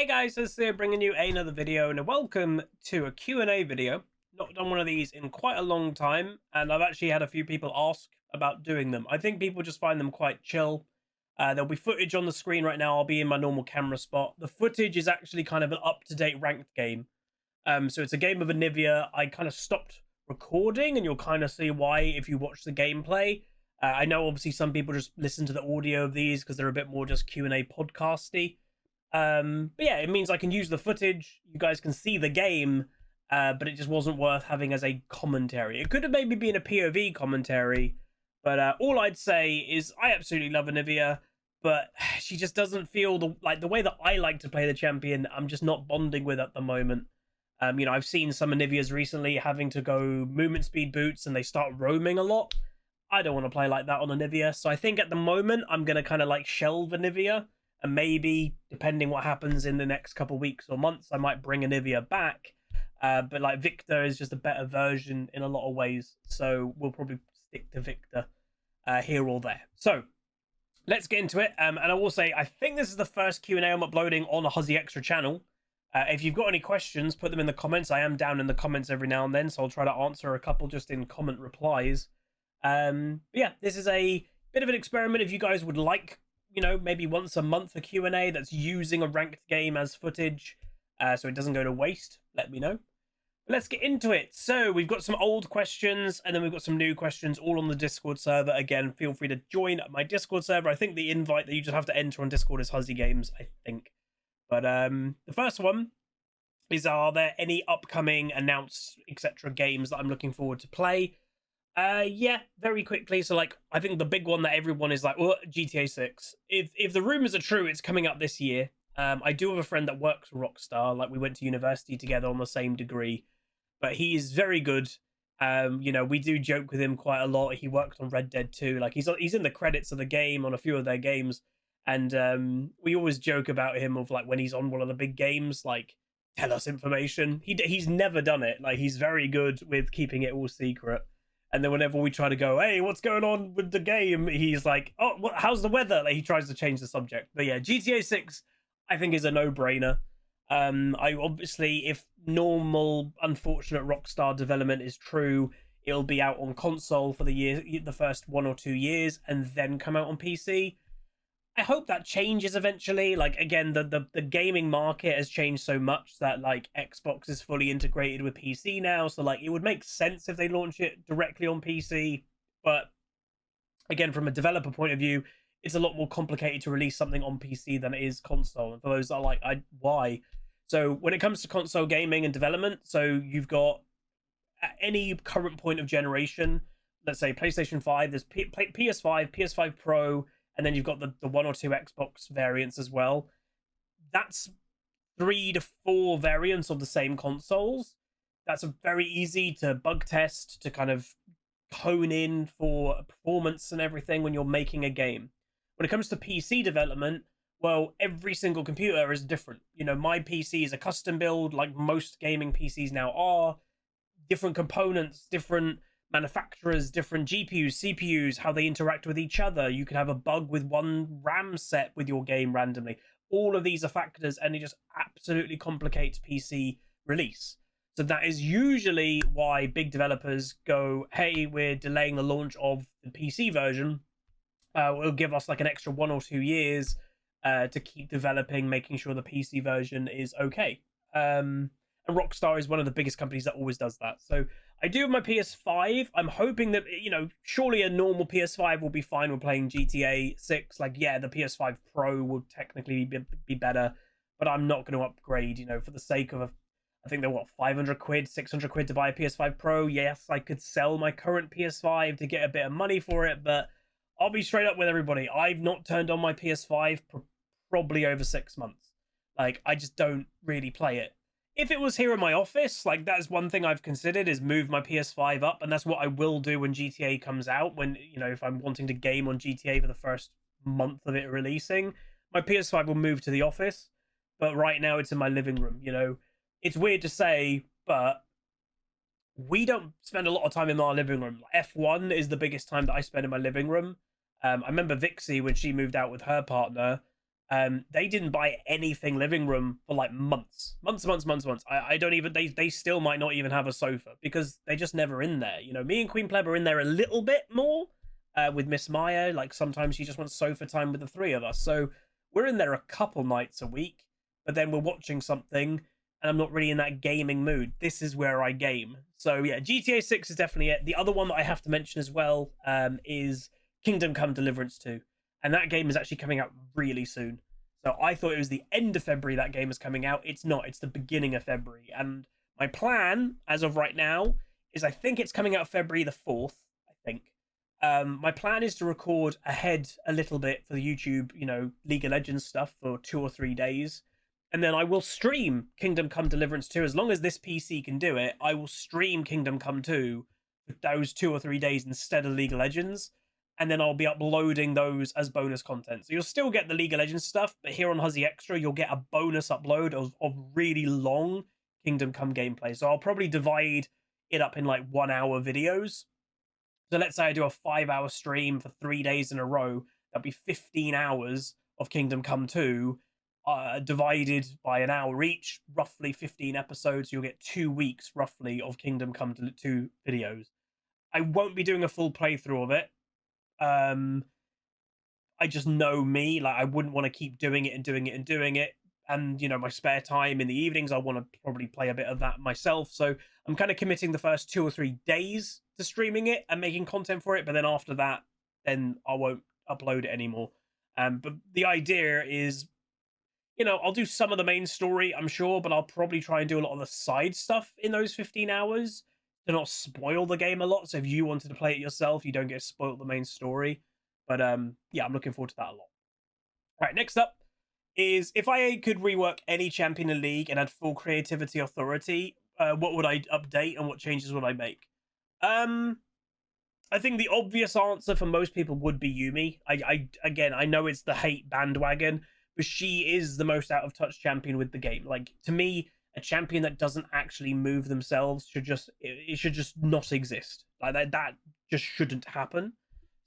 Hey guys, this is here bringing you another video and welcome to a Q&A video. Not done one of these in quite a long time, and I've actually had a few people ask about doing them. I think people just find them quite chill. There'll be footage on the screen right now. I'll be in my normal camera spot. The footage is actually kind of an up-to-date ranked game. So it's a game of Anivia. I kind of stopped recording, and you'll kind of see why if you watch the gameplay. I know obviously some people just listen to the audio of these because they're a bit more just Q&A podcasty. But yeah, it means I can use the footage. You guys can see the game, but it just wasn't worth having as a commentary. It could have maybe been a POV commentary, but all I'd say is I absolutely love Anivia, but she just doesn't feel the way that I like to play the champion. I'm just not bonding with at the moment. I've seen some Anivias recently having to go movement speed boots and they start roaming a lot. I don't want to play like that on Anivia, so I think at the moment I'm gonna kind of like shelve Anivia. And maybe, depending what happens in the next couple of weeks or months, I might bring Anivia back. But like Victor is just a better version in a lot of ways. So we'll probably stick to Victor here or there. So let's get into it. And I will say, I think this is the first Q&A I'm uploading on the Huzzy Extra channel. If you've got any questions, put them in the comments. I am down in the comments every now and then, so I'll try to answer a couple just in comment replies. Yeah, this is a bit of an experiment. If you guys would like, maybe once a month a Q&A that's using a ranked game as footage, so it doesn't go to waste, let me know. But let's get into it. So we've got some old questions and then we've got some new questions all on the Discord server. Again, feel free to join my Discord server. I think the invite that you just have to enter on Discord is Huzzy Games, I think. But the first one is, are there any upcoming announced etc games that I'm looking forward to play? Yeah, very quickly. So like, I think the big one that everyone is like, well, GTA 6. If the rumors are true, it's coming up this year. I do have a friend that works for Rockstar. Like, we went to university together on the same degree, but he is very good. We do joke with him quite a lot. He worked on Red Dead 2. Like, he's in the credits of the game on a few of their games, and we always joke about him of like when he's on one of the big games, like, tell us information. He's never done it. Like, he's very good with keeping it all secret. And then whenever we try to go, hey, what's going on with the game? He's like, oh, how's the weather? Like, he tries to change the subject. But yeah, GTA 6, I think, is a no-brainer. I obviously, if normal, unfortunate Rockstar development is true, it'll be out on console for the first 1 or 2 years, and then come out on PC. I hope that changes eventually. Like, again, the gaming market has changed so much that like Xbox is fully integrated with PC now, so like it would make sense if they launch it directly on PC. But again, from a developer point of view, it's a lot more complicated to release something on PC than it is console. And for those that are like, why? So when it comes to console gaming and development, so you've got at any current point of generation, let's say PlayStation 5, there's PS5, PS5 Pro, and then you've got the 1 or 2 Xbox variants as well. That's 3 to 4 variants of the same consoles. That's a very easy to bug test, to kind of hone in for performance and everything when you're making a game. When it comes to PC development, well, every single computer is different. My PC is a custom build, like most gaming PCs now are. Different components, different manufacturers, different GPUs, CPUs, how they interact with each other. You could have a bug with one RAM set with your game randomly. All of these are factors, and it just absolutely complicates PC release. So that is usually why big developers go, hey, we're delaying the launch of the PC version. It'll give us like an extra 1 or 2 years to keep developing, making sure the PC version is okay. And Rockstar is one of the biggest companies that always does that. So I do have my PS5. I'm hoping that, surely a normal PS5 will be fine with playing GTA 6. Like, yeah, the PS5 Pro will technically be better, but I'm not going to upgrade, for the sake of I think they're 500 quid, 600 quid to buy a PS5 Pro. Yes, I could sell my current PS5 to get a bit of money for it, but I'll be straight up with everybody. I've not turned on my PS5 for probably over 6 months. Like, I just don't really play it. If it was here in my office, like, that's one thing I've considered, is move my PS5 up, and that's what I will do when GTA comes out. When, if I'm wanting to game on GTA for the first month of it releasing, my PS5 will move to the office. But right now it's in my living room. It's weird to say, but we don't spend a lot of time in our living room. F1 is the biggest time that I spend in my living room. I remember Vixie, when she moved out with her partner, They didn't buy anything living room for like months. I don't even, they still might not even have a sofa because they're just never in there. You know, me and Queen Pleb are in there a little bit more with Miss Maya. Like sometimes she just wants sofa time with the three of us. So we're in there a couple nights a week, but then we're watching something and I'm not really in that gaming mood. This is where I game. So yeah, GTA 6 is definitely it. The other one that I have to mention as well is Kingdom Come Deliverance 2. And that game is actually coming out really soon. So I thought it was the end of February that game is coming out. It's not. It's the beginning of February. And my plan, as of right now, is I think it's coming out February the 4th, I think. My plan is to record ahead a little bit for the YouTube, you know, League of Legends stuff for 2 or 3 days. And then I will stream Kingdom Come Deliverance 2. As long as this PC can do it, I will stream Kingdom Come 2 for those 2 or 3 days instead of League of Legends. And then I'll be uploading those as bonus content. So you'll still get the League of Legends stuff, but here on Huzzy Extra, you'll get a bonus upload of really long Kingdom Come gameplay. So I'll probably divide it up in like 1 hour videos. So let's say I do a 5-hour stream for 3 days in a row. That'll be 15 hours of Kingdom Come 2, divided by an hour each, roughly 15 episodes. You'll get 2 weeks roughly of Kingdom Come 2 videos. I won't be doing a full playthrough of it. I just know me, like I wouldn't want to keep doing it. And, you know, my spare time in the evenings, I want to probably play a bit of that myself. So I'm kind of committing the first 2 or 3 days to streaming it and making content for it. But then after that, then I won't upload it anymore. But the idea is, you know, I'll do some of the main story, I'm sure, but I'll probably try and do a lot of the side stuff in those 15 hours to not spoil the game a lot. So if you wanted to play it yourself, you don't get spoiled the main story. But yeah, I'm looking forward to that a lot. All right, next up is if I could rework any champion in the league and had full creativity authority, what would I update and what changes would I make? I think the obvious answer for most people would be Yumi. Again, I know it's the hate bandwagon, but she is the most out of touch champion with the game. Like, to me, a champion that doesn't actually move themselves should just not exist. Like that just shouldn't happen.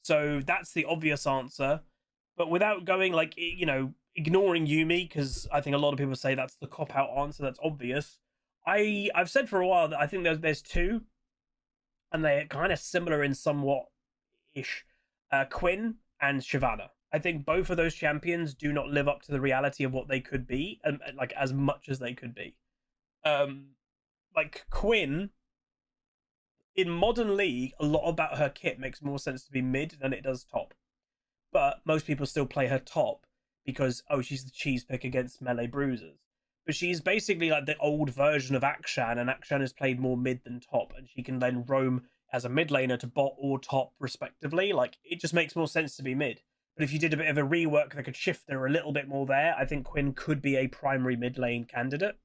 So that's the obvious answer. But without going, like, you know, ignoring Yumi, because I think a lot of people say that's the cop out answer, that's obvious. I've said for a while that I think there's two, and they're kind of similar in somewhat ish. Quinn and Shyvana. I think both of those champions do not live up to the reality of what they could be, and like as much as they could be. Like Quinn in modern League, a lot about her kit makes more sense to be mid than it does top. But most people still play her top because, oh, she's the cheese pick against melee bruisers. But she's basically like the old version of Akshan, and Akshan is played more mid than top, and she can then roam as a mid laner to bot or top respectively. Like, it just makes more sense to be mid. But if you did a bit of a rework that could shift her a little bit more there, I think Quinn could be a primary mid lane candidate.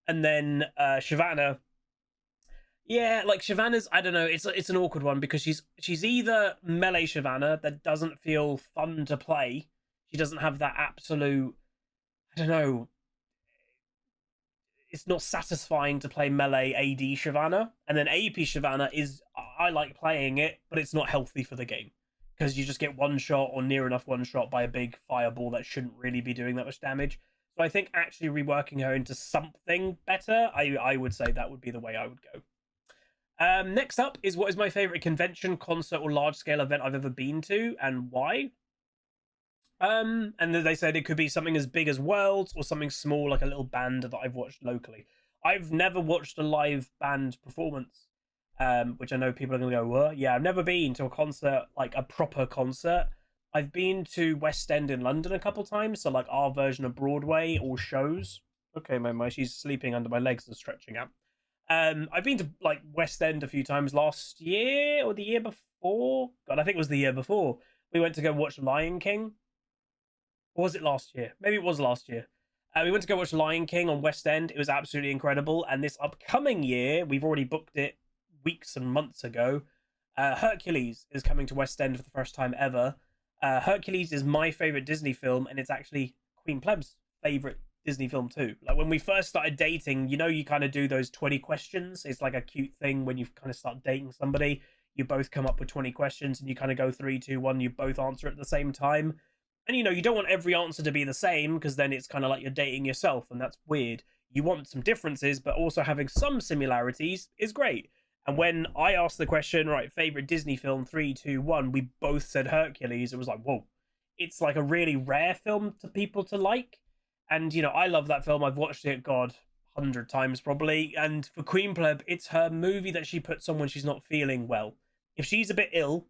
And then Shyvana, yeah, like Shyvana's, I don't know, it's an awkward one because she's either melee Shyvana that doesn't feel fun to play. She doesn't have that absolute, I don't know, it's not satisfying to play melee AD Shyvana. And then AP Shyvana is, I like playing it, but it's not healthy for the game because you just get one shot or near enough one shot by a big fireball that shouldn't really be doing that much damage. So I think actually reworking her into something better, I would say that would be the way I would go. Next up is what is my favorite convention, concert, or large-scale event I've ever been to, and why. And then they said it could be something as big as Worlds or something small like a little band that I've watched locally. I've never watched a live band performance, which I know people are going to go, what? Yeah, I've never been to a concert, like a proper concert. I've been to West End in London a couple times, so like our version of Broadway or shows. Okay, she's sleeping under my legs and stretching out. I've been to like West End a few times last year or the year before. God, I think it was the year before. We went to go watch Lion King. Or was it last year? Maybe it was last year. We went to go watch Lion King on West End. It was absolutely incredible. And this upcoming year, we've already booked it weeks and months ago. Hercules is coming to West End for the first time ever. Hercules is my favorite Disney film, and it's actually Queen Pleb's favorite Disney film too. Like when we first started dating, you know, you kind of do those 20 questions. It's like a cute thing when you kind of start dating somebody. You both come up with 20 questions and you kind of go 3, 2, 1. You both answer at the same time. And you don't want every answer to be the same, because then it's kind of like you're dating yourself, and that's weird. You want some differences, but also having some similarities is great. And when I asked the question, right, favorite Disney film, 3, 2, 1, we both said Hercules. It was like, whoa, it's like a really rare film to people to like. And I love that film. I've watched it, God, 100 times probably. And for Queen Pleb, it's her movie that she puts on when she's not feeling well. If she's a bit ill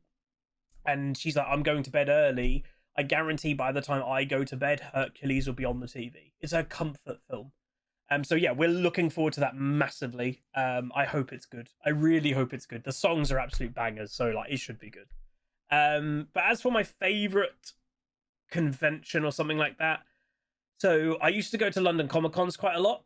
and she's like, I'm going to bed early, I guarantee by the time I go to bed, Hercules will be on the TV. It's her comfort film. So yeah, we're looking forward to that massively. I hope it's good. I really hope it's good. The songs are absolute bangers, so like it should be good. But as for my favorite convention or something like that, so I used to go to London Comic Cons quite a lot.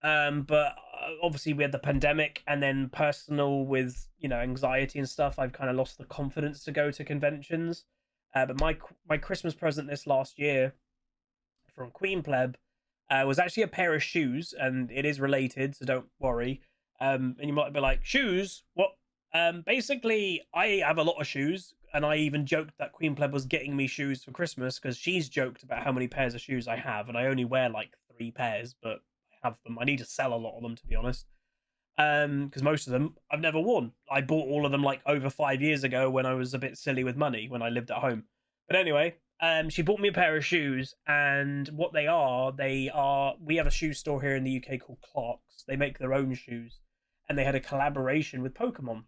But obviously we had the pandemic, and then personal with anxiety and stuff, I've kind of lost the confidence to go to conventions. But my Christmas present this last year from Queen Pleb was actually a pair of shoes, and it is related, so don't worry. And you might be like, shoes? What? Basically, I have a lot of shoes, and I even joked that Queen Pleb was getting me shoes for Christmas because she's joked about how many pairs of shoes I have, and I only wear like 3 pairs, but I have them. I need to sell a lot of them, to be honest, because most of them I've never worn. I bought all of them like over 5 years ago when I was a bit silly with money when I lived at home. But anyway, she bought me a pair of shoes, and what they are, we have a shoe store here in the UK called Clark's. They make their own shoes, and they had a collaboration with Pokemon.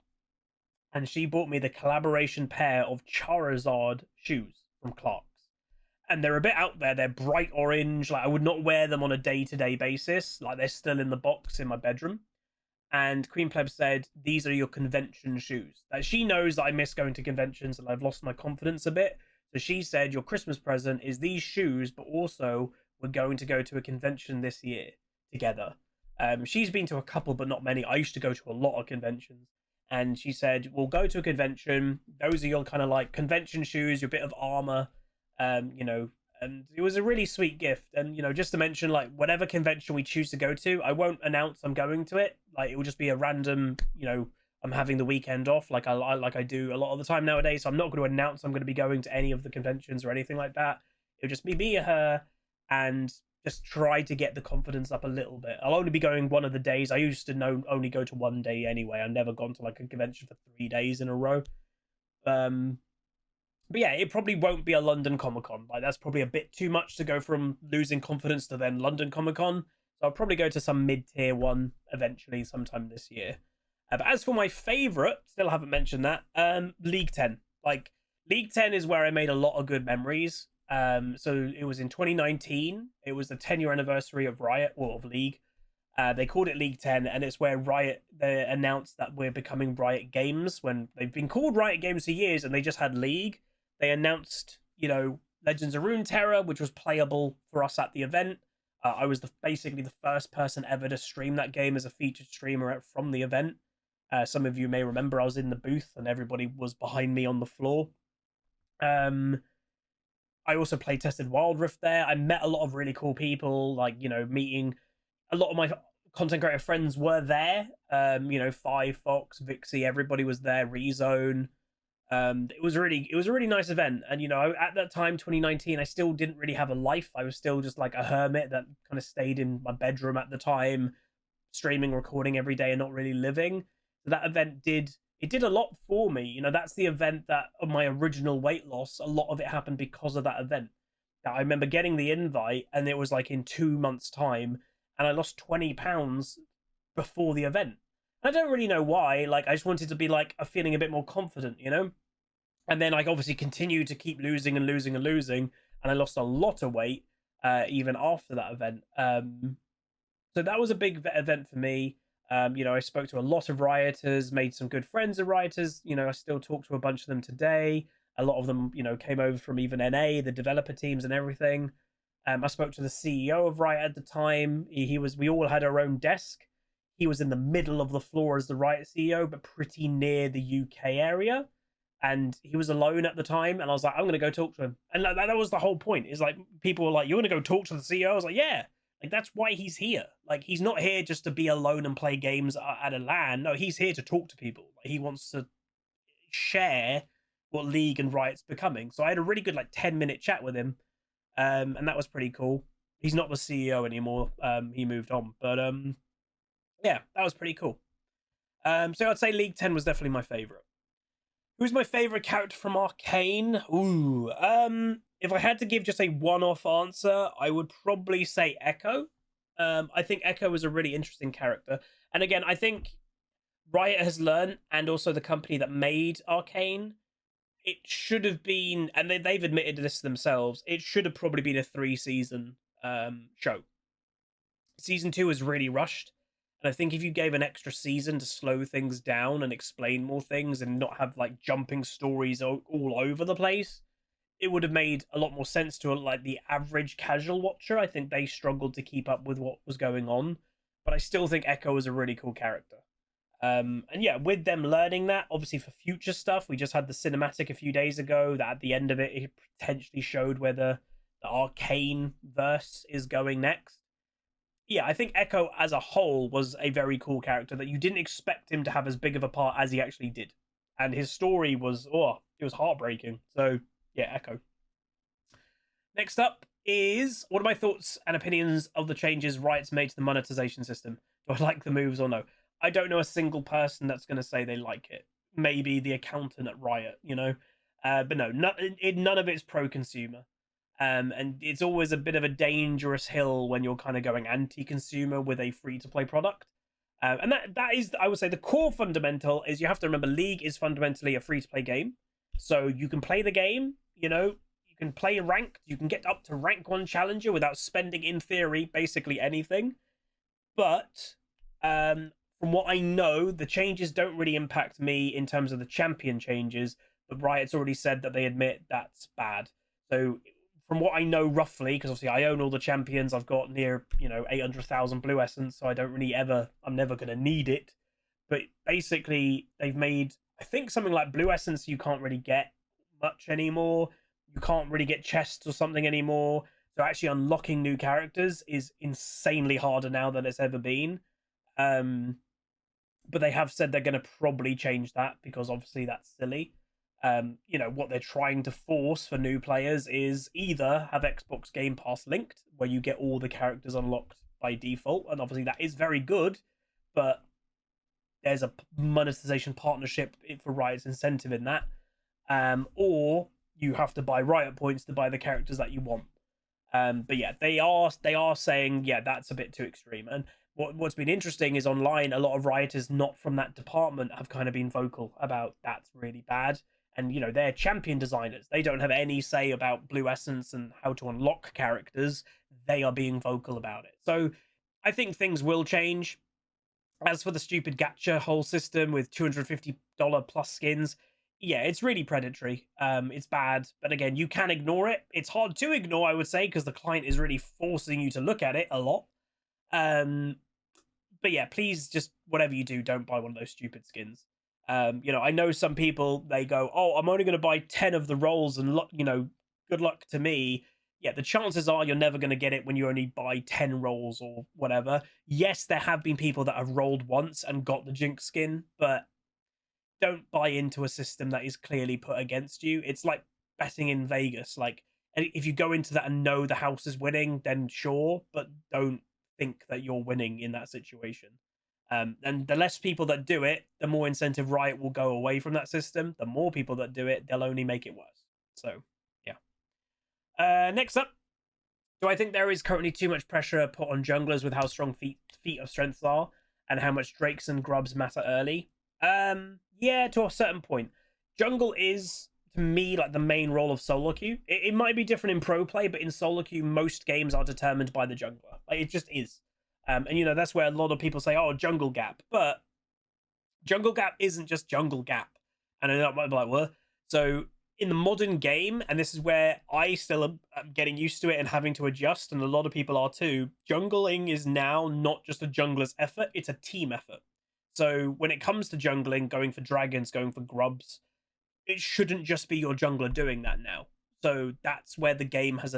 And she bought me the collaboration pair of Charizard shoes from Clark's. And they're a bit out there. They're bright orange. Like, I would not wear them on a day-to-day basis. Like, they're still in the box in my bedroom. And Queen Pleb said, these are your convention shoes. Like, she knows that I miss going to conventions and I've lost my confidence a bit. So she said, your Christmas present is these shoes, but also we're going to go to a convention this year together. She's been to a couple, but not many. I used to go to a lot of conventions. And she said, we'll go to a convention. Those are your kind of like convention shoes, your bit of armor, and it was a really sweet gift. And, just to mention, like, whatever convention we choose to go to, I won't announce I'm going to it. Like, it will just be a random, I'm having the weekend off, like I do a lot of the time nowadays. So I'm not going to announce I'm going to be going to any of the conventions or anything like that. It'll just be me and her, and just try to get the confidence up a little bit. I'll only be going one of the days. I used to only go to one day anyway. I've never gone to like a convention for 3 days in a row. But yeah, it probably won't be a London Comic Con. Like, that's probably a bit too much to go from losing confidence to then London Comic Con. So I'll probably go to some mid-tier one eventually sometime this year. But as for my favorite, still haven't mentioned that, League 10. Like, League 10 is where I made a lot of good memories. So it was in 2019. It was the 10-year anniversary of Riot, or of League. They called it League 10, and it's where they announced that we're becoming Riot Games, when they've been called Riot Games for years and they just had League. They announced, Legends of Runeterra, which was playable for us at the event. I was basically the first person ever to stream that game as a featured streamer from the event. Some of you may remember I was in the booth and everybody was behind me on the floor. I also play tested Wild Rift there. I met a lot of really cool people, like, meeting a lot of my content creator friends were there. Firefox, Vixie, everybody was there, Rezone. It was a really nice event. And, at that time, 2019, I still didn't really have a life. I was still just like a hermit that kind of stayed in my bedroom at the time, streaming, recording every day and not really living. So that event did a lot for me. That's the event that, of my original weight loss, a lot of it happened because of that event. I remember getting the invite, and it was like in 2 months' time, and I lost 20 pounds before the event. I don't really know why. Like, I just wanted to be like feeling a bit more confident, And then I obviously continued to keep losing and losing and losing, and I lost a lot of weight even after that event. So that was a big event for me. I spoke to a lot of rioters, made some good friends of rioters. I still talk to a bunch of them today. A lot of them, came over from even NA, the developer teams and everything. I spoke to the CEO of Riot at the time. We all had our own desk. He was in the middle of the floor as the Riot CEO, but pretty near the UK area. And he was alone at the time. And I was like, I'm going to go talk to him. And that was the whole point. Is like, people were like, you're going to go talk to the CEO? I was like, yeah. Like, that's why he's here. Like, he's not here just to be alone and play games at a LAN. No, he's here to talk to people. Like, he wants to share what League and Riot's becoming. So I had a really good like 10-minute chat with him, and that was pretty cool. He's not the CEO anymore. He moved on, but yeah, that was pretty cool. So I'd say League 10 was definitely my favorite. Who's my favorite character from Arcane? Ooh, if I had to give just a one-off answer, I would probably say Echo. I think Echo was a really interesting character, and again, I think Riot has learned, and also the company that made Arcane, it should have been, and they've admitted this themselves, it should have probably been a 3-season show. Season 2 was really rushed, and I think if you gave an extra season to slow things down and explain more things and not have like jumping stories all over the place, it would have made a lot more sense to like the average casual watcher. I think they struggled to keep up with what was going on, but I still think Echo is a really cool character. And yeah, with them learning that, obviously for future stuff, we just had the cinematic a few days ago that at the end of it, it potentially showed where the Arcane verse is going next. Yeah, I think Echo as a whole was a very cool character that you didn't expect him to have as big of a part as he actually did. And his story was, it was heartbreaking. So yeah, Echo. Next up is what are my thoughts and opinions of the changes Riot's made to the monetization system? Do I like the moves or no? I don't know a single person that's going to say they like it. Maybe the accountant at Riot, but no, none of it's pro-consumer. And it's always a bit of a dangerous hill when you're kind of going anti-consumer with a free-to-play product. And that is, I would say, the core fundamental is you have to remember League is fundamentally a free-to-play game. So you can play the game, you can play ranked, you can get up to rank 1 challenger without spending, in theory, basically anything. But from what I know, the changes don't really impact me in terms of the champion changes, but Riot's already said that they admit that's bad. So from what I know roughly, because obviously I own all the champions, I've got near 800,000 blue essence, so I don't really I'm never going to need it. But basically, they've made, I think, something like blue essence you can't really get much anymore. You can't really get chests or something anymore. So actually unlocking new characters is insanely harder now than it's ever been. But they have said they're going to probably change that because obviously that's silly. What they're trying to force for new players is either have Xbox Game Pass linked, where you get all the characters unlocked by default, and obviously that is very good, but there's a monetization partnership for Riot's incentive in that, or you have to buy Riot points to buy the characters that you want. But yeah, they are saying, yeah, that's a bit too extreme. And what's been interesting is online, a lot of Rioters not from that department have kind of been vocal about that's really bad. And they're champion designers, they don't have any say about blue essence and how to unlock characters. They are being vocal about it, so I think things will change. As for the stupid gacha whole system with $250 plus skins, yeah, it's really predatory. It's bad, but again, you can ignore it. It's hard to ignore, I would say, because the client is really forcing you to look at it a lot. But yeah, please, just whatever you do, don't buy one of those stupid skins. I know some people, they go, oh, I'm only going to buy 10 of the rolls and good luck to me. Yeah, the chances are you're never going to get it when you only buy 10 rolls or whatever. Yes, there have been people that have rolled once and got the Jinx skin, but don't buy into a system that is clearly put against you. It's like betting in Vegas. Like, if you go into that and know the house is winning, then sure, but don't think that you're winning in that situation. And the less people that do it, the more incentive Riot will go away from that system. The more people that do it, they'll only make it worse. So, yeah. Next up, do I think there is currently too much pressure put on junglers with how strong feat of strengths are and how much Drakes and Grubs matter early? Yeah, to a certain point. Jungle is, to me, like the main role of solo queue. It might be different in pro play, but in solo queue, most games are determined by the jungler. Like, it just is. And that's where a lot of people say, oh, jungle gap. But jungle gap isn't just jungle gap. And I might be like, what? So in the modern game, and this is where I still am getting used to it and having to adjust, and a lot of people are too, jungling is now not just a jungler's effort, it's a team effort. So when it comes to jungling, going for dragons, going for grubs, it shouldn't just be your jungler doing that now. So that's where the game has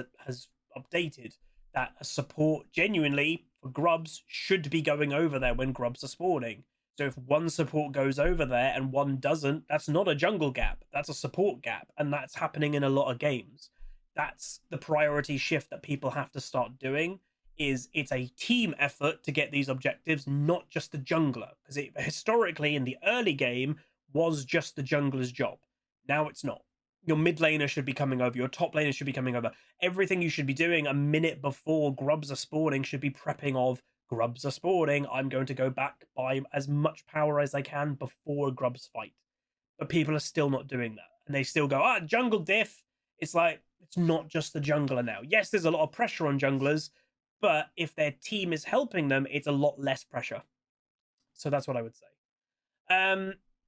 updated, that a support genuinely for grubs should be going over there when grubs are spawning. So if one support goes over there and one doesn't, that's not a jungle gap. That's a support gap. And that's happening in a lot of games. That's the priority shift that people have to start doing. Is it's a team effort to get these objectives, not just the jungler. Because it historically in the early game was just the jungler's job. Now it's not. Your mid laner should be coming over. Your top laner should be coming over. Everything you should be doing a minute before grubs are spawning should be prepping of grubs are spawning. I'm going to go back, buy as much power as I can before grubs fight. But people are still not doing that. And they still go, jungle diff. It's like, it's not just the jungler now. Yes, there's a lot of pressure on junglers, but if their team is helping them, it's a lot less pressure. So that's what I would say.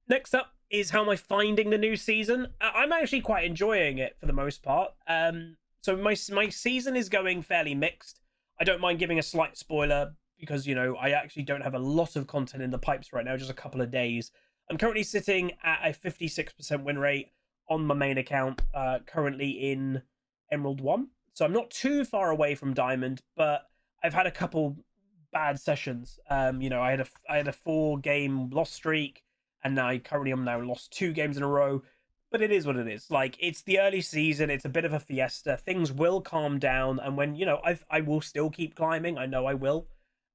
Next up is how am I finding the new season? I'm actually quite enjoying it for the most part. So my season is going fairly mixed. I don't mind giving a slight spoiler because, I actually don't have a lot of content in the pipes right now, just a couple of days. I'm currently sitting at a 56% win rate on my main account, currently in Emerald 1. So I'm not too far away from Diamond, but I've had a couple bad sessions. I had a 4-game loss streak, and I currently am now lost 2 games in a row. But it is what it is. Like, it's the early season. It's a bit of a fiesta. Things will calm down. And when, I will still keep climbing. I know I will.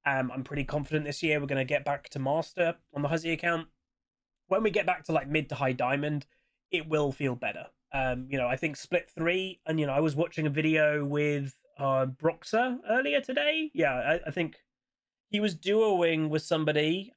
I'm pretty confident this year we're going to get back to Master on the Huzzy account. When we get back to, like, mid to high Diamond, it will feel better. I think Split 3, and, I was watching a video with Broxer earlier today. Yeah, I think he was duoing with somebody.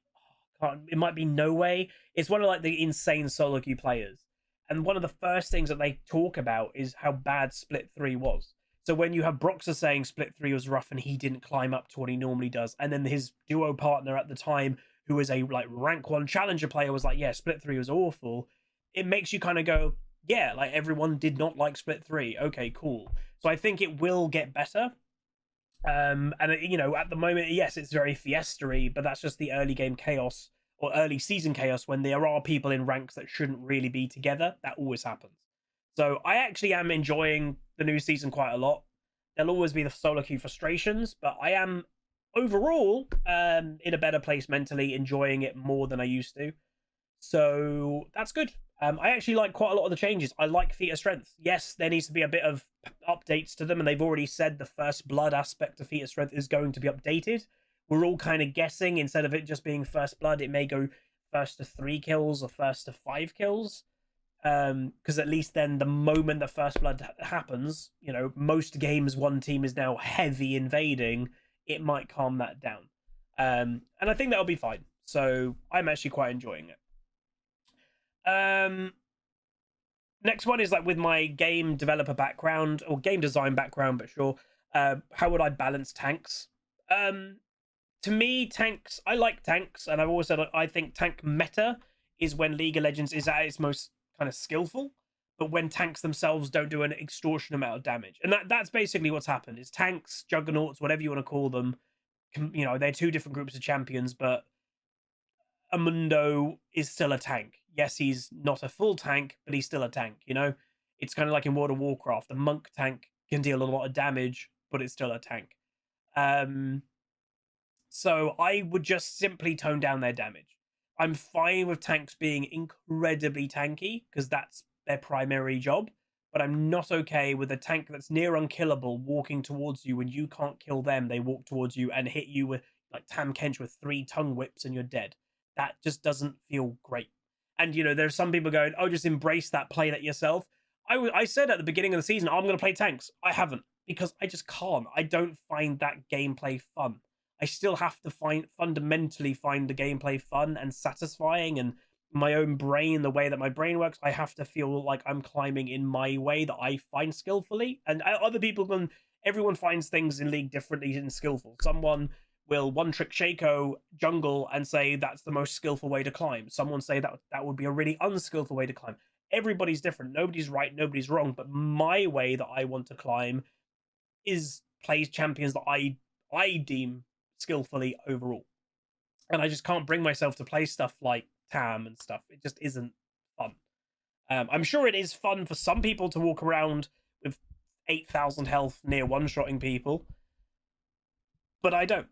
It might be No Way. It's one of, like, the insane solo queue players. And one of the first things that they talk about is how bad Split 3 was. So when you have Broxer saying Split 3 was rough and he didn't climb up to what he normally does, and then his duo partner at the time, who was a like rank 1 challenger player, was like, yeah, Split 3 was awful, it makes you kind of go, yeah, like everyone did not like Split 3. Okay, cool. So I think it will get better. And at the moment, yes, it's very fiesta-y, but that's just the early game chaos or early season chaos when there are people in ranks that shouldn't really be together. That always happens. So I actually am enjoying the new season quite a lot. There'll always be the solo queue frustrations, but I am overall in a better place mentally, enjoying it more than I used to. So that's good. I actually like quite a lot of the changes. I like Feat of Strength. Yes, there needs to be a bit of updates to them, and they've already said the first blood aspect of Feat of Strength is going to be updated. We're all kind of guessing, instead of it just being first blood, it may go first to 3 kills or first to 5 kills. Because at least then the moment that first blood happens, most games one team is now heavy invading, it might calm that down. And I think that'll be fine. So I'm actually quite enjoying it. Next one is like with my game developer background or game design background, but sure. How would I balance tanks? To me, tanks, I like tanks, and I've always said I think tank meta is when League of Legends is at its most kind of skillful, but when tanks themselves don't do an extortion amount of damage. And that's basically what's happened. Is tanks, juggernauts, whatever you want to call them, they're 2 different groups of champions, but Amundo is still a tank. Yes, he's not a full tank, but he's still a tank, It's kind of like in World of Warcraft. The monk tank can deal a lot of damage, but it's still a tank. So I would just simply tone down their damage. I'm fine with tanks being incredibly tanky, because that's their primary job, but I'm not okay with a tank that's near unkillable walking towards you when you can't kill them. They walk towards you and hit you with, like Tam Kench, with 3 tongue whips and you're dead. That just doesn't feel great. And, there's some people going, oh, just embrace that, play that yourself. I said at the beginning of the season, I'm going to play tanks. I haven't, because I just can't. I don't find that gameplay fun. I still have to fundamentally find the gameplay fun and satisfying, and my own brain, the way that my brain works, I have to feel like I'm climbing in my way that I find skillfully. And other people everyone finds things in League differently and skillful. Someone will one-trick Shaco jungle and say that's the most skillful way to climb. Someone say that would be a really unskillful way to climb. Everybody's different. Nobody's right, nobody's wrong. But my way that I want to climb is plays champions that I deem skillfully overall. And I just can't bring myself to play stuff like Tam and stuff. It just isn't fun. I'm sure it is fun for some people to walk around with 8,000 health near one-shotting people, but I don't.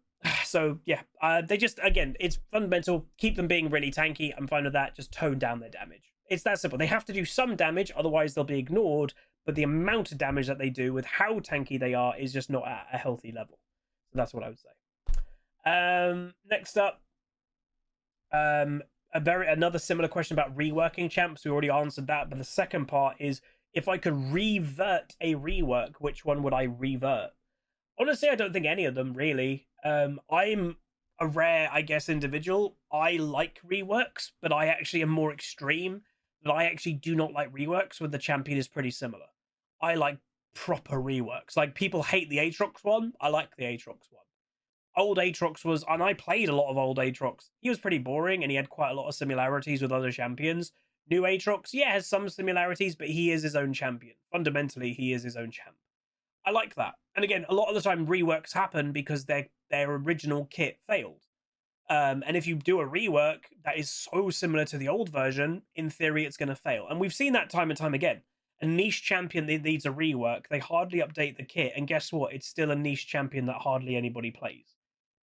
So yeah, they just, again, it's fundamental. Keep them being really tanky. I'm fine with that. Just tone down their damage. It's that simple. They have to do some damage, otherwise they'll be ignored. But the amount of damage that they do with how tanky they are is just not at a healthy level. So that's what I would say. Next up, another similar question about reworking champs. We already answered that, but the second part is, if I could revert a rework, which one would I revert? Honestly, I don't think any of them really. I'm a rare, I guess, individual. I like reworks, but I actually am more extreme. That I actually do not like reworks, where the champion is pretty similar. I like proper reworks. Like, people hate the Aatrox one. I like the Aatrox one. Old Aatrox was, and I played a lot of old Aatrox. He was pretty boring, and he had quite a lot of similarities with other champions. New Aatrox, yeah, has some similarities, but he is his own champion. Fundamentally, he is his own champ. I like that. And again, a lot of the time reworks happen because their original kit failed. And if you do a rework that is so similar to the old version, in theory, it's going to fail. And we've seen that time and time again. A niche champion that needs a rework, they hardly update the kit. And guess what? It's still a niche champion that hardly anybody plays.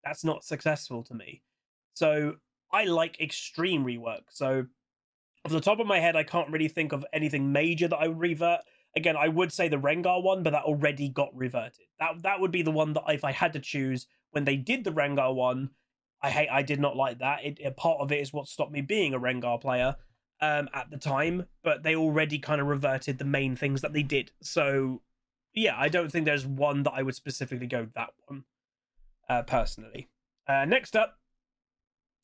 That's not successful to me. So I like extreme rework. So off the top of my head, I can't really think of anything major that I would revert. Again, I would say the Rengar one, but that already got reverted. That would be the one that, if I had to choose, when they did the Rengar one, I did not like that. Part of it is what stopped me being a Rengar player at the time, but they already kind of reverted the main things that they did. So yeah, I don't think there's one that I would specifically go that one, personally. Next up,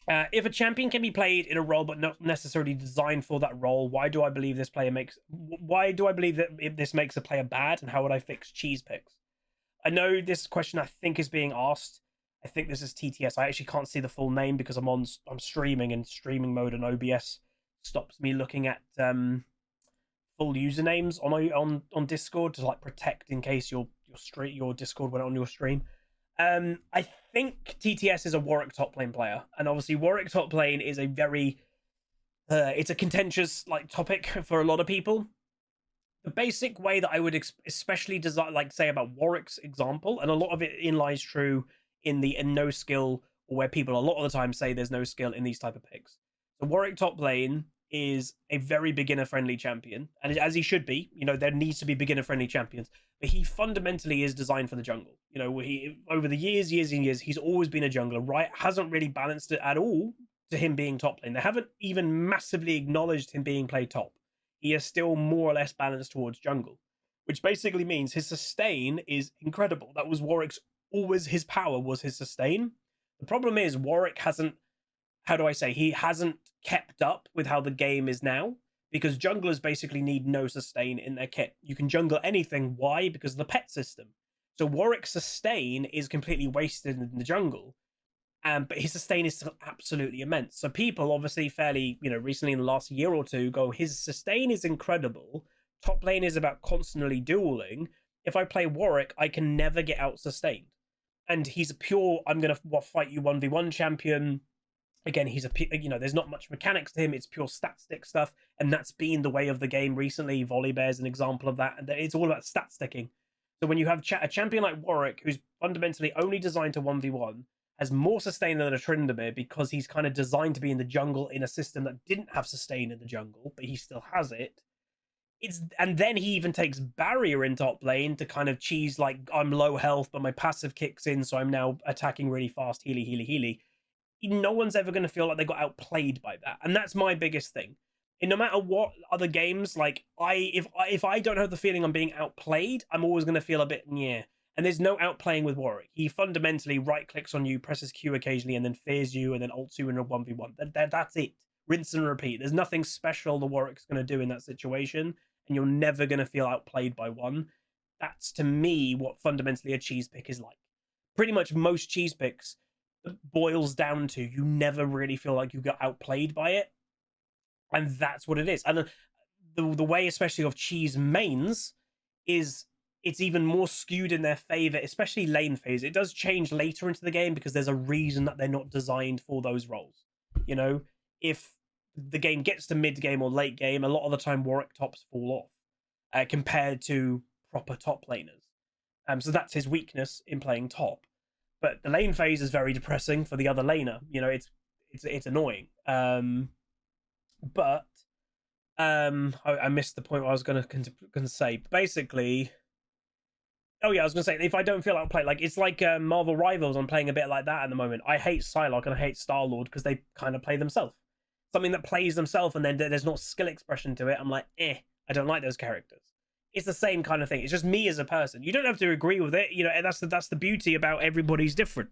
if a champion can be played in a role but not necessarily designed for that role, why do I believe this makes a player bad, and how would I fix cheese picks? I know this question, I think, is being asked. I think this is TTS. I actually can't see the full name because I'm streaming, and streaming mode, and OBS stops me looking at full usernames on Discord to like protect in case your Discord went on your stream. I think TTS is a Warwick top lane player, and obviously Warwick top lane is a very it's a contentious like topic for a lot of people. The basic way that I would especially say about Warwick's example, and a lot of it lies true in no skill, or where people a lot of the time say there's no skill in these type of picks. So Warwick top lane is a very beginner friendly champion, and as he should be. There needs to be beginner friendly champions, but he fundamentally is designed for the jungle. He, over the years and years, he's always been a jungler. Right, hasn't really balanced it at all to him being top lane. They haven't even massively acknowledged him being played top. He is still more or less balanced towards jungle, which basically means his sustain is incredible. That was Warwick's, always his power was his sustain. The problem is Warwick hasn't, he hasn't kept up with how the game is now, because junglers basically need no sustain in their kit. You can jungle anything. Why? Because of the pet system. So Warwick's sustain is completely wasted in the jungle, but his sustain is still absolutely immense. So people obviously fairly, recently in the last year or two, go, his sustain is incredible. Top lane is about constantly dueling. If I play Warwick, I can never get out sustained. And he's a pure, I'm going to fight you 1v1 champion. Again, he's there's not much mechanics to him. It's pure stat stick stuff. And that's been the way of the game recently. Volibear is an example of that. And it's all about stat sticking. So when you have a champion like Warwick, who's fundamentally only designed to 1v1, has more sustain than a Tryndamere, because he's kind of designed to be in the jungle in a system that didn't have sustain in the jungle, but he still has it. And then he even takes barrier in top lane to kind of cheese, like, I'm low health, but my passive kicks in, so I'm now attacking really fast, healy. No one's ever going to feel like they got outplayed by that. And that's my biggest thing. And no matter what other games, like, if I don't have the feeling I'm being outplayed, I'm always going to feel a bit, yeah. And there's no outplaying with Warwick. He fundamentally right-clicks on you, presses Q occasionally, and then fears you, and then ults you in a 1v1. That's it. Rinse and repeat. There's nothing special the Warwick's going to do in that situation, and you're never going to feel outplayed by one. That's, to me, what fundamentally a cheese pick is like. Pretty much most cheese picks boils down to you never really feel like you got outplayed by it. And that's what it is. And the way, especially of cheese mains, is it's even more skewed in their favor, especially lane phase. It does change later into the game because there's a reason that they're not designed for those roles. If the game gets to mid game or late game, a lot of the time Warwick tops fall off compared to proper top laners. So that's his weakness in playing top. but the lane phase is very depressing for the other laner. You know, it's annoying. But I missed the point what I was gonna say. Basically, oh yeah, I was gonna say if I don't feel like playing, like it's like Marvel Rivals. I'm playing a bit like that at the moment. I hate Psylocke and I hate Star Lord because they kind of play themselves. Something that plays themselves and then there's not skill expression to it. I'm like, I don't like those characters. It's the same kind of thing. It's just me as a person. You don't have to agree with it. You know, that's the beauty about everybody's different.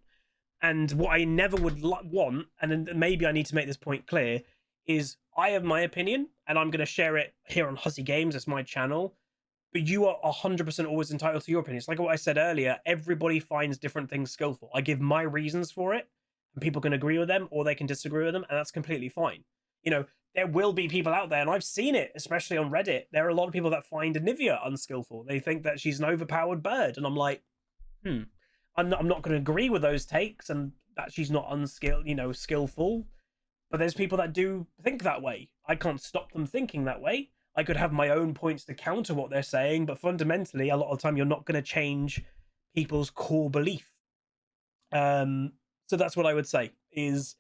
And what I never would want, and maybe I need to make this point clear, is I have my opinion and I'm going to share it here on Hussy Games. It's my channel. But you are 100% always entitled to your opinion. It's like what I said earlier. Everybody finds different things skillful. I give my reasons for it, and people can agree with them or they can disagree with them, and that's completely fine. You know, there will be people out there, and I've seen it, especially on Reddit. There are a lot of people that find Anivia unskillful. They think that she's an overpowered bird, and I'm like, I'm not going to agree with those takes, and that she's not skillful. But there's people that do think that way. I can't stop them thinking that way. I could have my own points to counter what they're saying, but fundamentally, a lot of the time, you're not going to change people's core belief. So that's what I would say is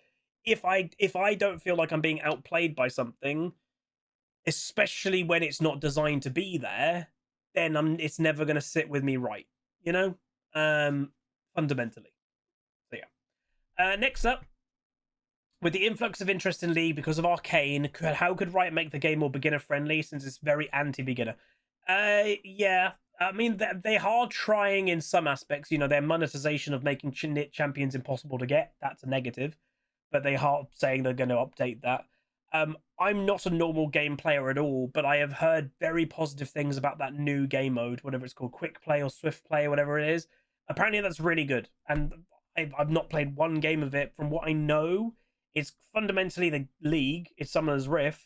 if I don't feel like I'm being outplayed by something, especially when it's not designed to be there, then it's never going to sit with me right, you know, fundamentally. So yeah. Next up, with the influx of interest in League because of Arcane, how could Riot make the game more beginner friendly since it's very anti-beginner? Yeah, I mean they are trying in some aspects. You know, their monetization of making champions impossible to get, that's a negative, but they are saying they're going to update that. I'm not a normal game player at all, but I have heard very positive things about that new game mode, whatever it's called, quick play or swift play or whatever it is. Apparently that's really good, and I've not played one game of it. From what I know, it's fundamentally the League. It's Summoner's Rift,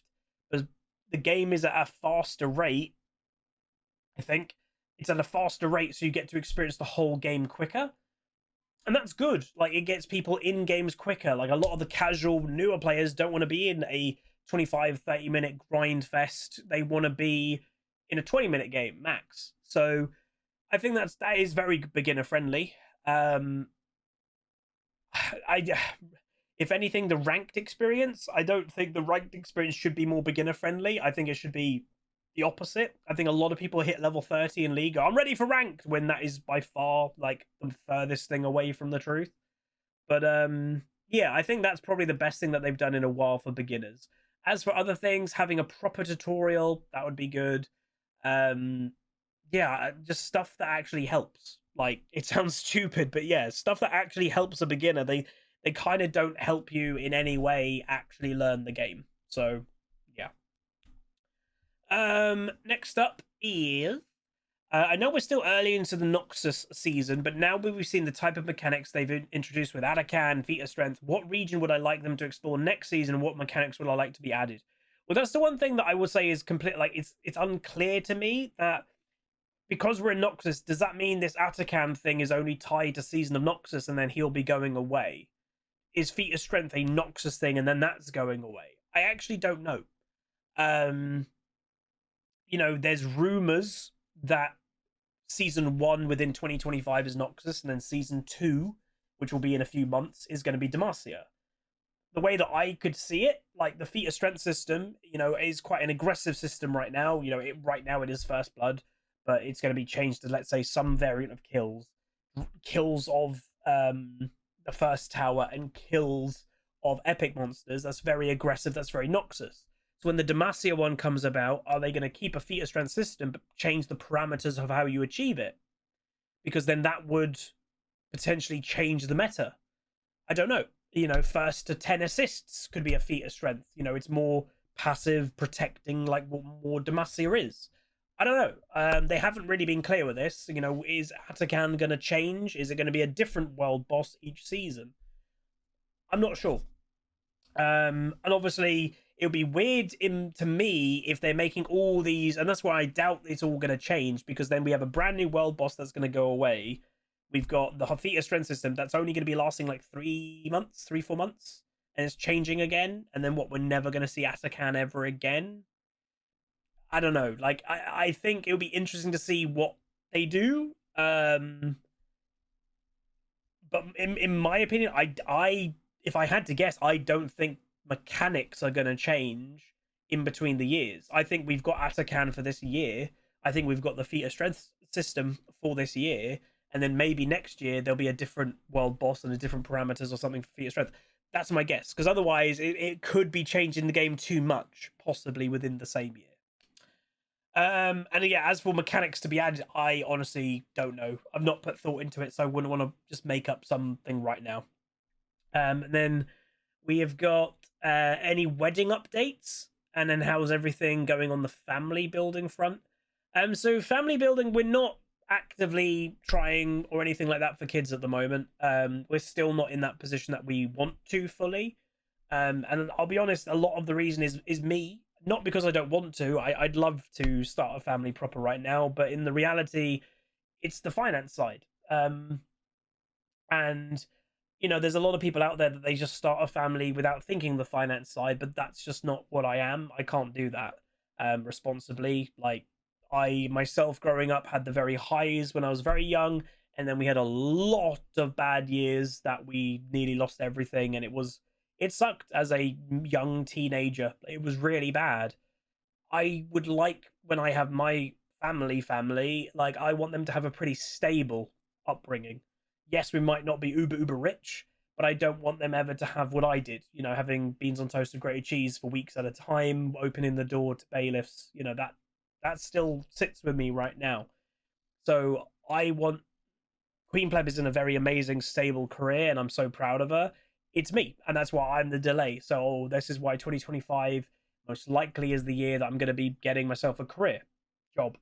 but the game is at a faster rate. I think it's at a faster rate, so you get to experience the whole game quicker, and that's good. Like, it gets people in games quicker. Like, a lot of the casual newer players don't want to be in a 25-30 minute grind fest. They want to be in a 20-minute game max. So I think that is very beginner friendly. If anything, the ranked experience, I don't think the ranked experience should be more beginner friendly. I think it should be the opposite. I think a lot of people hit level 30 in League, I'm ready for ranked, when that is by far like the furthest thing away from the truth. But yeah, I think that's probably the best thing that they've done in a while for beginners. As for other things, having a proper tutorial, that would be good. Yeah, just stuff that actually helps. Like, it sounds stupid, but yeah, stuff that actually helps a beginner. They kind of don't help you in any way actually learn the game. So yeah. Next up is I know we're still early into the Noxus season, but now we've seen the type of mechanics they've introduced with Arcane, Vita Strength, what region would I like them to explore next season, and what mechanics would I like to be added? Well, that's the one thing that I would say is complete. Like, it's unclear to me that, because we're in Noxus, does that mean this Arcane thing is only tied to Season of Noxus and then he'll be going away? Is Feat of Strength a Noxus thing and then that's going away? I actually don't know. You know, there's rumors that Season 1 within 2025 is Noxus, and then Season 2, which will be in a few months, is going to be Demacia. The way that I could see it, like, the Feat of Strength system, you know, is quite an aggressive system right now. You know, right now it is First Blood, but it's going to be changed to, let's say, some variant of kills of the first tower and kills of epic monsters. That's very aggressive. That's very Noxus. So when the Demacia one comes about, are they going to keep a Feat of Strength system but change the parameters of how you achieve it? Because then that would potentially change the meta. I don't know. You know, first to 10 assists could be a Feat of Strength. You know, it's more passive, protecting, like what more Demacia is. I don't know. They haven't really been clear with this. You know, is Arcane going to change? Is it going to be a different world boss each season? I'm not sure. And obviously, it would be weird to me if they're making all these, and that's why I doubt it's all going to change, because then we have a brand new world boss that's going to go away. We've got the Hafita strength system that's only going to be lasting like 3 months, 4 months, and it's changing again. And then what, we're never going to see Arcane ever again? I don't know. Like, I think it'll be interesting to see what they do. but in my opinion, I if I had to guess, I don't think mechanics are going to change in between the years. I think we've got Arcane for this year. I think we've got the feat of strength system for this year, and then maybe next year there'll be a different world boss and a different parameters or something for feat of strength. That's my guess, because otherwise it could be changing the game too much, possibly within the same year. And yeah, as for mechanics to be added, I honestly don't know. I've not put thought into it, so I wouldn't want to just make up something right now. And then we have got any wedding updates, and then how's everything going on the family building front? So family building, we're not actively trying or anything like that for kids at the moment. We're still not in that position that we want to fully. And I'll be honest, a lot of the reason is me, not because I don't want to. I'd love to start a family proper right now, but in the reality, it's the finance side. And there's a lot of people out there that they just start a family without thinking the finance side, but that's just not what I am. I can't do that responsibly. Like, I myself growing up had the very highs when I was very young, and then we had a lot of bad years that we nearly lost everything, and it sucked as a young teenager. It was really bad. I would like, when I have my family, like, I want them to have a pretty stable upbringing. Yes, we might not be uber rich, but I don't want them ever to have what I did, having beans on toast and grated cheese for weeks at a time, opening the door to bailiffs. That still sits with me right now. So I want Queen Pleb is in a very amazing, stable career, and I'm so proud of her. It's me, and that's why I'm the delay. So this is why 2025 most likely is the year that I'm going to be getting myself a career job.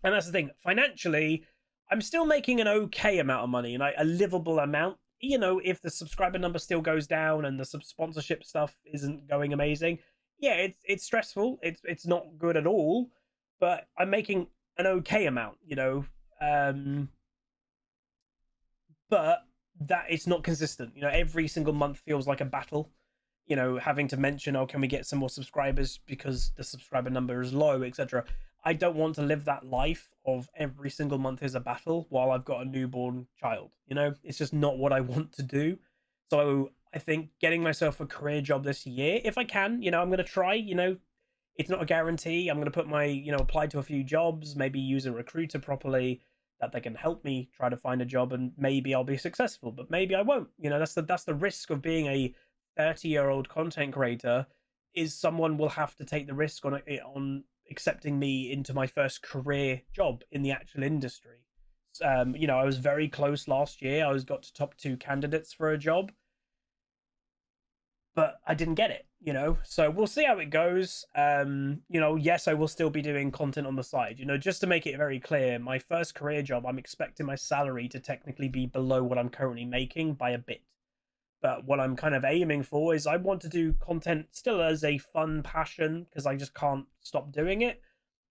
And that's the thing. Financially, I'm still making an okay amount of money, and a livable amount. If the subscriber number still goes down and the sponsorship stuff isn't going amazing, yeah, it's stressful. It's not good at all, but I'm making an okay amount. But that it's not consistent. Every single month feels like a battle. Having to mention, oh, can we get some more subscribers because the subscriber number is low, etc. I don't want to live that life of every single month is a battle while I've got a newborn child. It's just not what I want to do. So I think getting myself a career job this year, if I can, I'm going to try. It's not a guarantee. I'm going to put my, apply to a few jobs, maybe use a recruiter properly, that they can help me try to find a job, and maybe I'll be successful, but maybe I won't. That's the risk of being a 30-year-old content creator, is someone will have to take the risk on accepting me into my first career job in the actual industry. I was very close last year. I got to top 2 candidates for a job, but I didn't get it. So we'll see how it goes. Yes, I will still be doing content on the side. Just to make it very clear, my first career job, I'm expecting my salary to technically be below what I'm currently making by a bit. But what I'm kind of aiming for is I want to do content still as a fun passion, because I just can't stop doing it.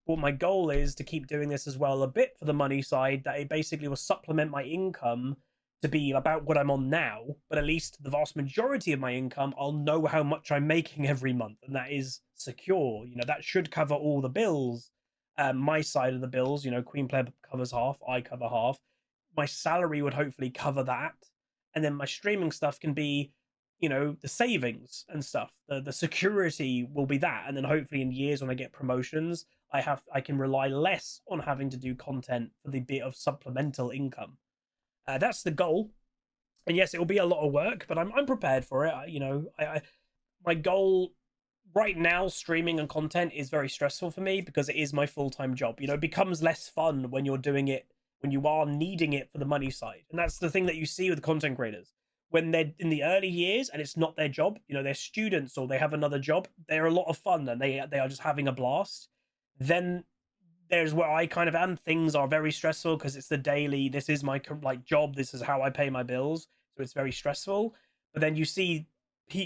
But my goal is to keep doing this as well a bit for the money side, that it basically will supplement my income to be about what I'm on now, but at least the vast majority of my income, I'll know how much I'm making every month, and that is secure. That should cover all the bills. My side of the bills, Queen Pleb covers half, I cover half. My salary would hopefully cover that, and then my streaming stuff can be, the savings and stuff. The security will be that, and then hopefully in years when I get promotions, I can rely less on having to do content for the bit of supplemental income. That's the goal, and yes, it will be a lot of work, but I'm prepared for it. My goal right now, streaming and content, is very stressful for me because it is my full-time job. It becomes less fun when you're doing it, when you are needing it for the money side, and that's the thing that you see with content creators when they're in the early years and it's not their job. They're students or they have another job. They're a lot of fun and they are just having a blast. Then there's where I kind of am. Things are very stressful because it's the daily. This is my job. This is how I pay my bills. So it's very stressful. But then you see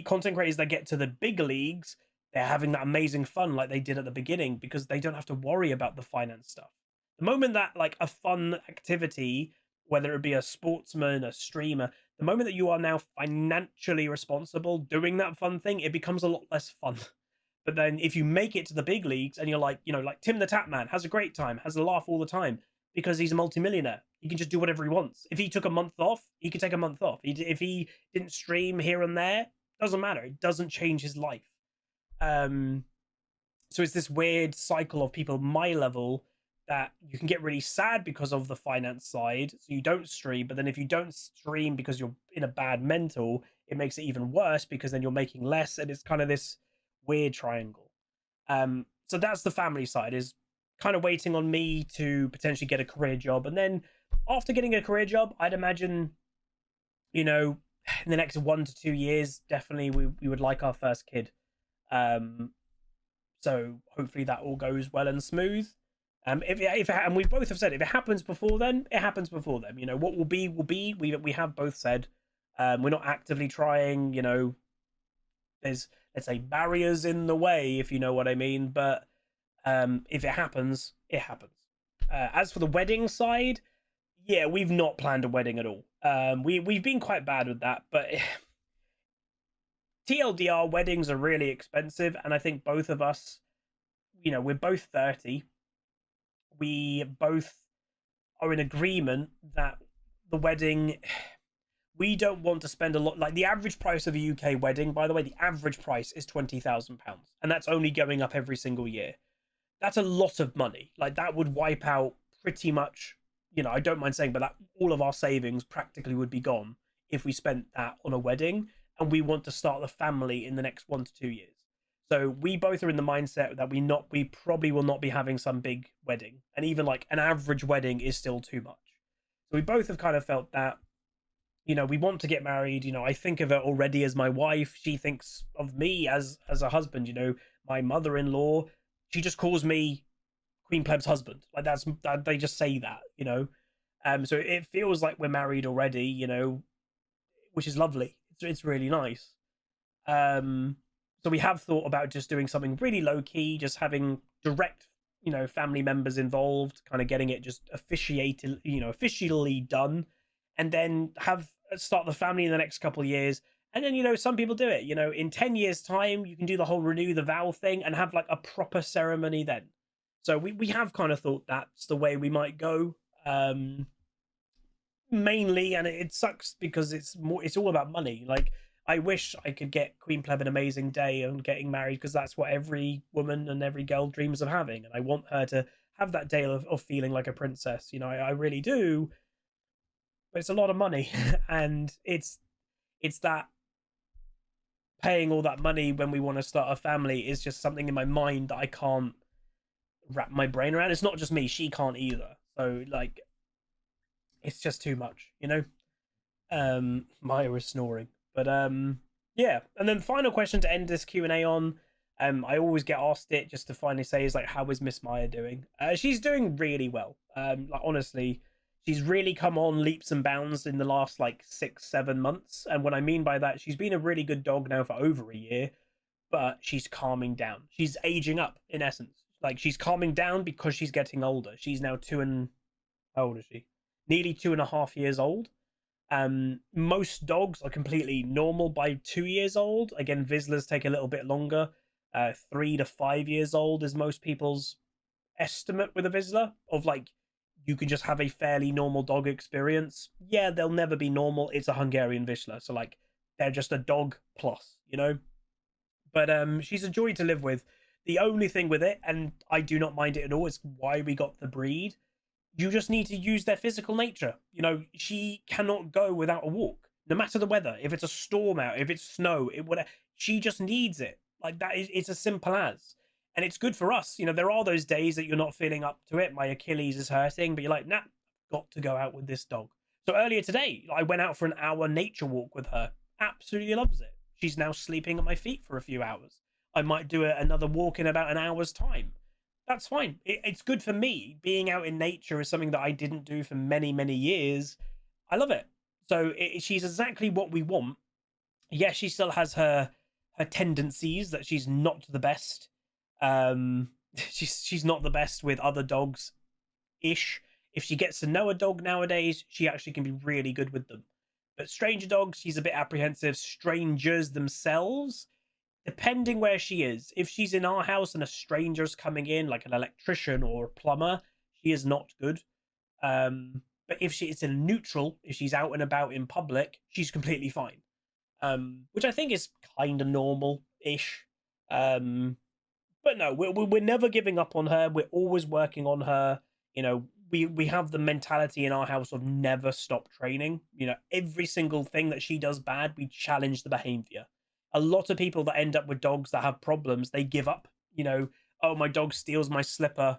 content creators that get to the big leagues. They're having that amazing fun like they did at the beginning because they don't have to worry about the finance stuff. The moment that a fun activity, whether it be a sportsman, a streamer, the moment that you are now financially responsible doing that fun thing, it becomes a lot less fun. But then if you make it to the big leagues and you're like Tim the Tap Man has a great time, has a laugh all the time because he's a multimillionaire. He can just do whatever he wants. If he took a month off, he could take a month off. If he didn't stream here and there, doesn't matter. It doesn't change his life. So it's this weird cycle of people my level that you can get really sad because of the finance side, so you don't stream. But then if you don't stream because you're in a bad mental, it makes it even worse because then you're making less, and it's kind of this weird triangle. So that's the family side, is kind of waiting on me to potentially get a career job, and then after getting a career job, I'd imagine, in the next 1 to 2 years, definitely we would like our first kid. So hopefully that all goes well and smooth. If and we both have said if it happens before then, it happens before then. What will be will be. We have both said we're not actively trying. There's, let's say, barriers in the way, if you know what I mean. But if it happens, it happens. As for the wedding side, yeah, we've not planned a wedding at all. We've been quite bad with that, but TLDR, weddings are really expensive, and I think both of us, we're both 30. We both are in agreement that the wedding, we don't want to spend a lot. Like, the average price of a UK wedding, by the way, the average price is £20,000, and that's only going up every single year. That's a lot of money. Like, that would wipe out pretty much, I don't mind saying, but that all of our savings practically would be gone if we spent that on a wedding, and we want to start the family in the next 1 to 2 years. So we both are in the mindset that we probably will not be having some big wedding, and even like an average wedding is still too much. So we both have kind of felt that, we want to get married. I think of her already as my wife. She thinks of me as a husband. My mother-in-law, she just calls me Queen Pleb's husband. Like, that they just say that. So it feels like we're married already. Which is lovely. It's really nice. So we have thought about just doing something really low key, just having direct, family members involved, kind of getting it just officially done, and then start the family in the next couple of years. And then, some people do it, in 10 years time, you can do the whole renew the vow thing and have like a proper ceremony then. So we have kind of thought that's the way we might go. Mainly, and it sucks because it's all about money. Like, I wish I could get Queen Pleb an amazing day on getting married, because that's what every woman and every girl dreams of having, and I want her to have that day of feeling like a princess. I really do, but it's a lot of money. And it's that paying all that money when we want to start a family is just something in my mind that I can't wrap my brain around. It's not just me, she can't either. So, like, it's just too much. Maya is snoring. But yeah. And then final question to end this Q&A on. I always get asked it just to finally say is like, how is Miss Maya doing? She's doing really well. Like, honestly, she's really come on leaps and bounds in the last like 6-7 months. And what I mean by that, she's been a really good dog now for over a year, but she's calming down. She's aging up, in essence. Like, she's calming down because she's getting older. She's now how old is she? Nearly 2.5 years old. Most dogs are completely normal by 2 years old. Again, Vizslas take a little bit longer. 3 to 5 years old is most people's estimate with a Vizsla, of like, you can just have a fairly normal dog experience. Yeah, they'll never be normal. It's a Hungarian Vizsla, so like, they're just a dog plus, But she's a joy to live with. The only thing with it, and I do not mind it at all, is why we got the breed. You just need to use their physical nature. She cannot go without a walk, no matter the weather. If it's a storm out, if it's snow, whatever, she just needs it. Like, that is, it's as simple as. And it's good for us. There are those days that you're not feeling up to it. My Achilles is hurting, but you're like, nah, got to go out with this dog. So earlier today, I went out for an hour nature walk with her. Absolutely loves it. She's now sleeping at my feet for a few hours. I might do another walk in about an hour's time. That's fine. It's good for me. Being out in nature is something that I didn't do for many, many years. I love it. So she's exactly what we want. Yeah, she still has her tendencies that she's not the best. She's not the best with other dogs ish. If she gets to know a dog nowadays, she actually can be really good with them. But stranger dogs, she's a bit apprehensive. Strangers themselves, depending where she is. If she's in our house and a stranger's coming in, like an electrician or a plumber, she is not good. But if it's in neutral, if she's out and about in public, she's completely fine. Which I think is kind of normal-ish. But no, we're never giving up on her. We're always working on her. You know, we have the mentality in our house of never stop training. You know, every single thing that she does bad, we challenge the behavior. A lot of people that end up with dogs that have problems, they give up. You know, oh, my dog steals my slipper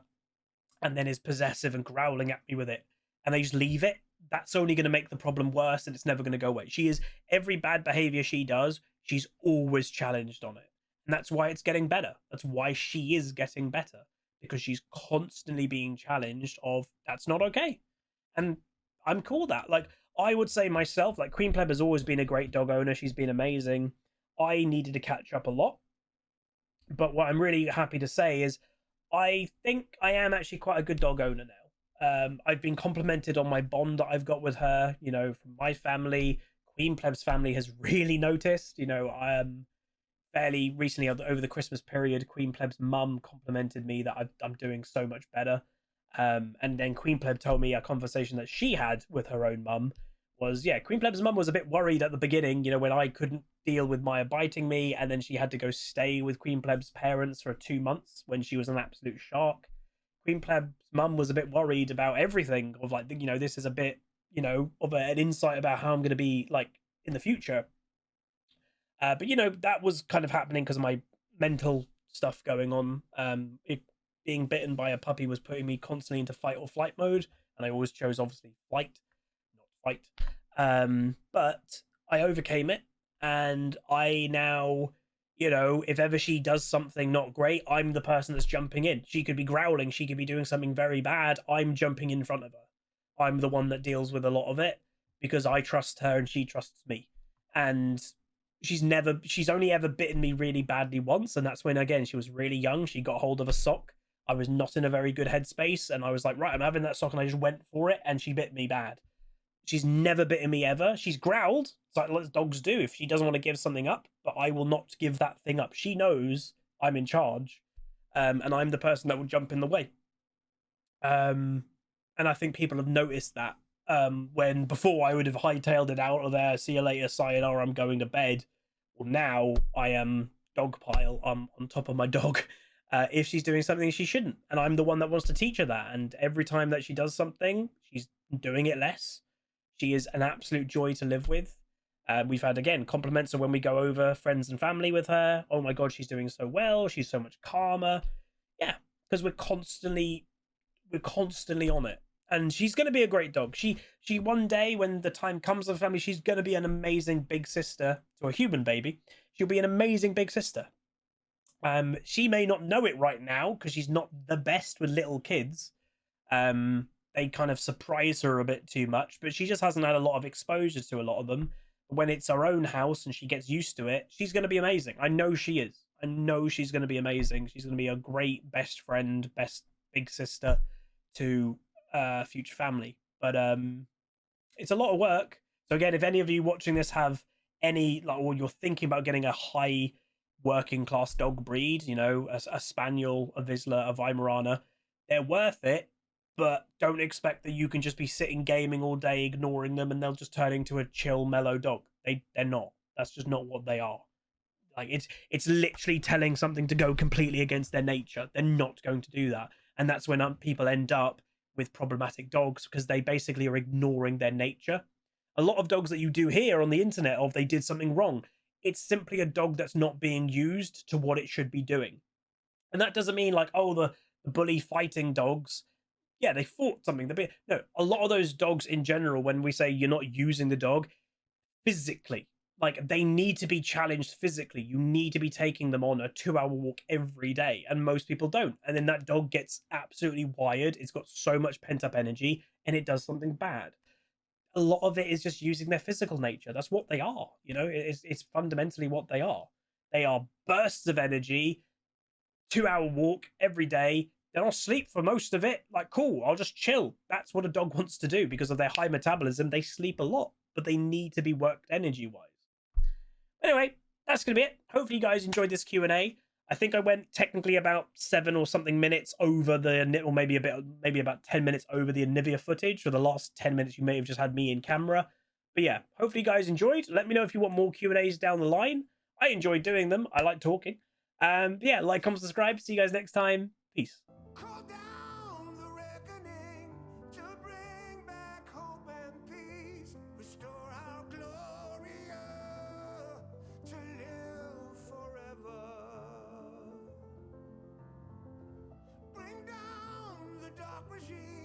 and then is possessive and growling at me with it, and they just leave it. That's only going to make the problem worse, and it's never going to go away. She is, every bad behavior she does, she's always challenged on it, and that's why it's getting better. That's why she is getting better, because she's constantly being challenged of that's not okay. And I'm cool with that. Like, I would say myself, like, Queen Pleb has always been a great dog owner. She's been amazing. I needed to catch up a lot, but what I'm really happy to say is I think I am actually quite a good dog owner now. I've been complimented on my bond that I've got with her, you know, from my family. Queen Pleb's family has really noticed. You know, I am fairly recently over the Christmas period, Queen Pleb's mum complimented me that I'm doing so much better. And then Queen Pleb told me a conversation that she had with her own mum was, yeah, Queen Pleb's mum was a bit worried at the beginning, you know, when I couldn't deal with Maya biting me, and then she had to go stay with Queen Pleb's parents for 2 months when she was an absolute shark. Queen Pleb's mum was a bit worried about everything, of like, you know, this is a bit, you know, of an insight about how I'm going to be like in the future. But you know, that was kind of happening because of my mental stuff going on. Being bitten by a puppy was putting me constantly into fight or flight mode, and I always chose obviously flight, not fight. But I overcame it, and I now, you know, if ever she does something not great, I'm the person that's jumping in. She could be growling, she could be doing something very bad. I'm jumping in front of her. I'm the one that deals with a lot of it because I trust her and she trusts me. And she's only ever bitten me really badly once, and that's when, again, she was really young. She got hold of a sock. I was not in a very good headspace, and I was like, right, I'm having that sock, and I just went for it, and she bit me bad. She's never bitten me ever. She's growled. It's like what dogs do if she doesn't want to give something up, but I will not give that thing up. She knows I'm in charge, and I'm the person that will jump in the way. And I think people have noticed that. When before I would have hightailed it out of there, see you later, sayonara, I'm going to bed. Well, now I am dog pile. I'm on top of my dog if she's doing something she shouldn't, and I'm the one that wants to teach her that. And every time that she does something, she's doing it less. She is an absolute joy to live with. We've had, again, compliments of when we go over, friends and family with her. Oh my god, she's doing so well. She's so much calmer. Yeah, because we're constantly on it. And she's going to be a great dog. She one day, when the time comes of the family, she's going to be an amazing big sister to a human baby. She'll be an amazing big sister. She may not know it right now because she's not the best with little kids. They kind of surprise her a bit too much, but she just hasn't had a lot of exposure to a lot of them. When it's her own house and she gets used to it, she's going to be amazing. I know she is. I know she's going to be amazing. She's going to be a great best friend, best big sister to future family. But it's a lot of work. So again, if any of you watching this have any, like, or you're thinking about getting a high working class dog breed, you know, a spaniel, a Vizsla, a Weimaraner, they're worth it. But don't expect that you can just be sitting gaming all day, ignoring them, and they'll just turn into a chill, mellow dog. They're not. That's just not what they are. Like, it's literally telling something to go completely against their nature. They're not going to do that, and that's when people end up with problematic dogs, because they basically are ignoring their nature. A lot of dogs that you do hear on the internet of they did something wrong, it's simply a dog that's not being used to what it should be doing. And that doesn't mean like, oh, the bully fighting dogs, yeah, they fought something. No, a lot of those dogs in general, when we say you're not using the dog physically, like, they need to be challenged physically. You need to be taking them on a 2-hour walk every day, and most people don't. And then that dog gets absolutely wired. It's got so much pent up energy, and it does something bad. A lot of it is just using their physical nature. That's what they are. You know, it's fundamentally what they are. They are bursts of energy, 2-hour walk every day. They don't sleep for most of it. Like, cool, I'll just chill. That's what a dog wants to do because of their high metabolism. They sleep a lot, but they need to be worked energy wise. Anyway, that's going to be it. Hopefully you guys enjoyed this Q&A. I think I went technically about 7 or something minutes over the, or maybe about 10 minutes over the Anivia footage. For the last 10 minutes, you may have just had me in camera. But yeah, hopefully you guys enjoyed. Let me know if you want more Q&As down the line. I enjoy doing them. I like talking. Yeah, like, comment, subscribe. See you guys next time. Peace. Call down the reckoning to bring back hope and peace. Restore our Gloria to live forever. Bring down the dark regime.